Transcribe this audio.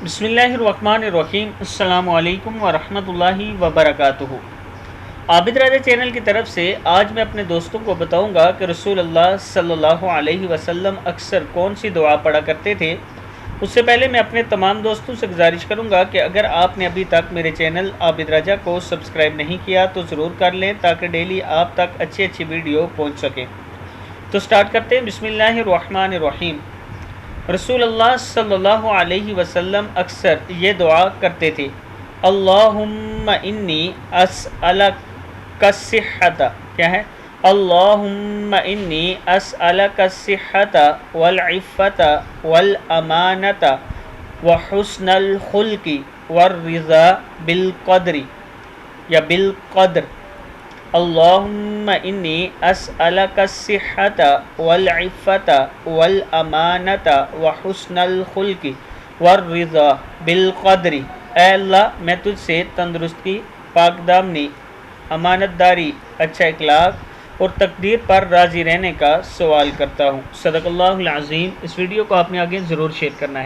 بسم اللہ الرحمن الرحیم۔ السلام علیکم ورحمۃ اللہ وبرکاتہ۔ عابد راجہ چینل کی طرف سے آج میں اپنے دوستوں کو بتاؤں گا کہ رسول اللہ صلی اللہ علیہ وسلم اکثر کون سی دعا پڑھا کرتے تھے۔ اس سے پہلے میں اپنے تمام دوستوں سے گزارش کروں گا کہ اگر آپ نے ابھی تک میرے چینل عابد راجہ کو سبسکرائب نہیں کیا تو ضرور کر لیں تاکہ ڈیلی آپ تک اچھی ویڈیو پہنچ سکے۔ تو سٹارٹ کرتے ہیں۔ بسم اللہ الرحمن الرحیم۔ رسول اللہ صلی اللہ علیہ وسلم اکثر یہ دعا کرتے تھے، اللہم انی اسألک الصحۃ، کیا ہے؟ اللہم انی اسألک الصحۃ والعفۃ والامانۃ وحسن الخلق والرضا بالقدر یا بالقدر۔ اللہم انی اسألک الصحۃ والعفۃ والامانۃ وحسن الخلق والرضا بالقدر۔ اے اللہ میں تجھ سے تندرستی، پاک دامنی، امانت داری، اچھا اخلاق اور تقدیر پر راضی رہنے کا سوال کرتا ہوں۔ صدق اللہ العظیم۔ اس ویڈیو کو آپ نے آگے ضرور شیئر کرنا ہے۔